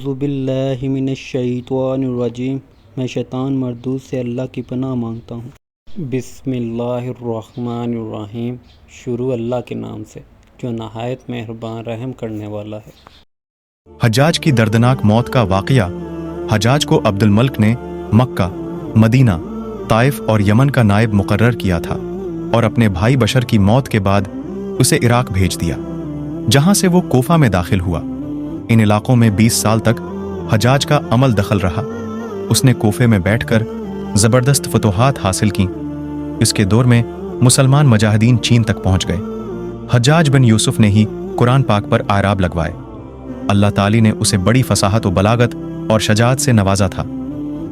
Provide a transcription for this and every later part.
اعوذ باللہ من الشیطان الرجیم۔ میں شیطان مردود سے اللہ کی پناہ مانگتا ہوں۔ بسم اللہ الرحمن الرحیم۔ شروع اللہ کے نام سے جو نہایت مہربان رحم کرنے والا ہے۔ حجاج کی دردناک موت کا واقعہ۔ حجاج کو عبد الملک نے مکہ، مدینہ، طائف اور یمن کا نائب مقرر کیا تھا اور اپنے بھائی بشر کی موت کے بعد اسے عراق بھیج دیا، جہاں سے وہ کوفہ میں داخل ہوا۔ ان علاقوں میں 20 سال تک حجاج کا عمل دخل رہا۔ اس نے کوفے میں بیٹھ کر زبردست فتوحات حاصل کیں۔ اس کے دور میں مسلمان مجاہدین چین تک پہنچ گئے۔ حجاج بن یوسف نے ہی قرآن پاک پر اعراب لگوائے۔ اللہ تعالی نے اسے بڑی فصاحت و بلاغت اور شجاعت سے نوازا تھا۔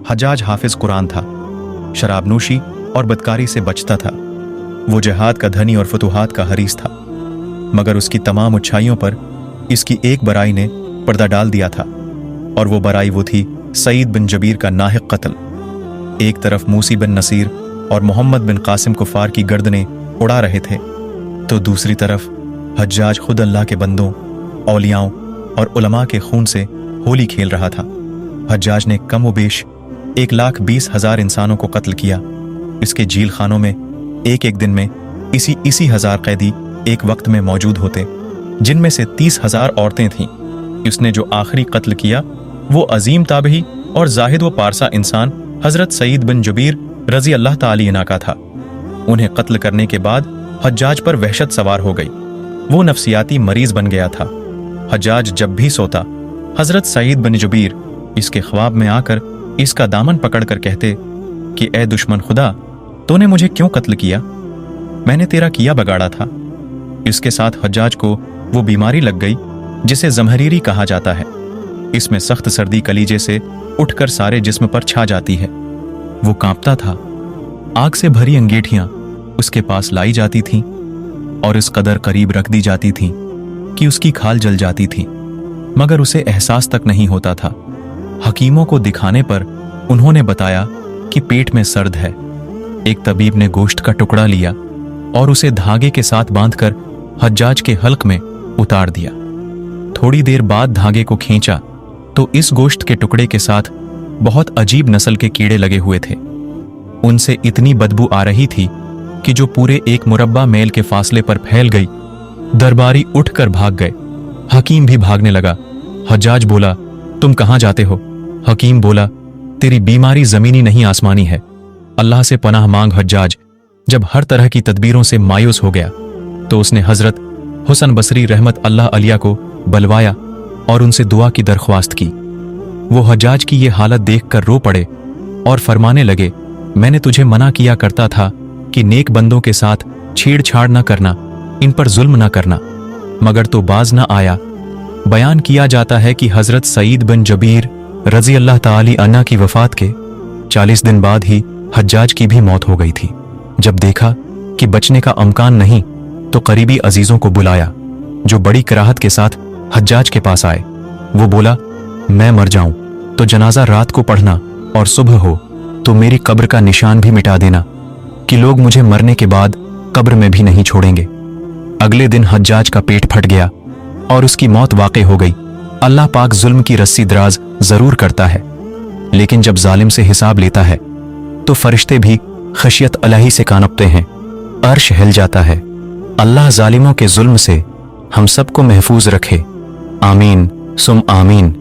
حجاج حافظ قرآن تھا، شراب نوشی اور بدکاری سے بچتا تھا۔ وہ جہاد کا دھنی اور فتوحات کا حریص تھا، مگر اس کی تمام اچھائیوں پر اس کی ایک برائی نے پردہ ڈال دیا تھا، اور وہ برائی وہ تھی سعید بن جبیر کا ناحق قتل۔ ایک طرف موسی بن نصیر اور محمد بن قاسم کفار کی گردنیں اڑا رہے تھے، تو دوسری طرف حجاج خود اللہ کے بندوں، اولیاؤں اور علماء کے خون سے ہولی کھیل رہا تھا۔ حجاج نے کم و بیش 1,20,000 انسانوں کو قتل کیا۔ اس کے جیل خانوں میں ایک دن میں اسی 1000 قیدی ایک وقت میں موجود ہوتے، جن میں سے 30,000 عورتیں تھیں۔ اس نے جو آخری قتل کیا وہ عظیم تابعی اور زاہد و پارسا انسان حضرت سعید بن جبیر رضی اللہ تعالی عنہ کا تھا۔ انہیں قتل کرنے کے بعد حجاج پر وحشت سوار ہو گئی۔ وہ نفسیاتی مریض بن گیا تھا۔ حجاج جب بھی سوتا، حضرت سعید بن جبیر اس کے خواب میں آ کر اس کا دامن پکڑ کر کہتے کہ اے دشمن خدا، تو نے مجھے کیوں قتل کیا؟ میں نے تیرا کیا بگاڑا تھا۔ اس کے ساتھ حجاج کو وہ بیماری لگ گئی جسے زمہریری کہا جاتا ہے۔ اس میں سخت سردی کلیجے سے اٹھ کر سارے جسم پر چھا جاتی ہے۔ وہ کانپتا تھا۔ آگ سے بھری انگیٹھیاں اس کے پاس لائی جاتی تھیں اور اس قدر قریب رکھ دی جاتی تھیں کہ اس کی کھال جل جاتی تھی، مگر اسے احساس تک نہیں ہوتا تھا۔ حکیموں کو دکھانے پر انہوں نے بتایا کہ پیٹ میں سرد ہے۔ ایک طبیب نے گوشت کا ٹکڑا لیا اور اسے دھاگے کے ساتھ باندھ کر حجاج کے حلق میں اتار دیا۔ تھوڑی دیر بعد دھاگے کو کھینچا تو اس گوشت کے ٹکڑے کے ساتھ بہت عجیب نسل کے کیڑے لگے ہوئے تھے۔ ان سے اتنی بدبو آ رہی تھی کہ جو پورے 1 مربع میل کے فاصلے پر پھیل گئی۔ درباری اٹھ کر بھاگ گئے۔ حکیم بھی بھاگنے لگا۔ حجاج بولا، تم کہاں جاتے ہو؟ حکیم بولا، تیری بیماری زمینی نہیں آسمانی ہے۔ اللہ سے پناہ مانگ۔ حجاج جب ہر طرح کی تدبیروں سے مایوس ہو گیا تو اس نے حضرت حسن بصری رحمت اللہ علیہ کو بلوایا اور ان سے دعا کی درخواست کی۔ وہ حجاج کی یہ حالت دیکھ کر رو پڑے اور فرمانے لگے، میں نے تجھے منع کیا کرتا تھا کہ نیک بندوں کے ساتھ چھیڑ چھاڑ نہ کرنا، ان پر ظلم نہ کرنا، مگر تو باز نہ آیا۔ بیان کیا جاتا ہے کہ حضرت سعید بن جبیر رضی اللہ تعالی عنہ کی وفات کے 40 دن بعد ہی حجاج کی بھی موت ہو گئی تھی۔ جب دیکھا کہ بچنے کا امکان نہیں تو قریبی عزیزوں کو بلایا، جو بڑی کراہت کے ساتھ حجاج کے پاس آئے۔ وہ بولا، میں مر جاؤں تو جنازہ رات کو پڑھنا اور صبح ہو تو میری قبر کا نشان بھی مٹا دینا، کہ لوگ مجھے مرنے کے بعد قبر میں بھی نہیں چھوڑیں گے۔ اگلے دن حجاج کا پیٹ پھٹ گیا اور اس کی موت واقع ہو گئی۔ اللہ پاک ظلم کی رسی دراز ضرور کرتا ہے، لیکن جب ظالم سے حساب لیتا ہے تو فرشتے بھی خشیت الہی سے کانپتے ہیں، عرش ہل جاتا ہے۔ اللہ ظالموں کے ظلم سے ہم سب کو محفوظ رکھے، آمین ثم آمین۔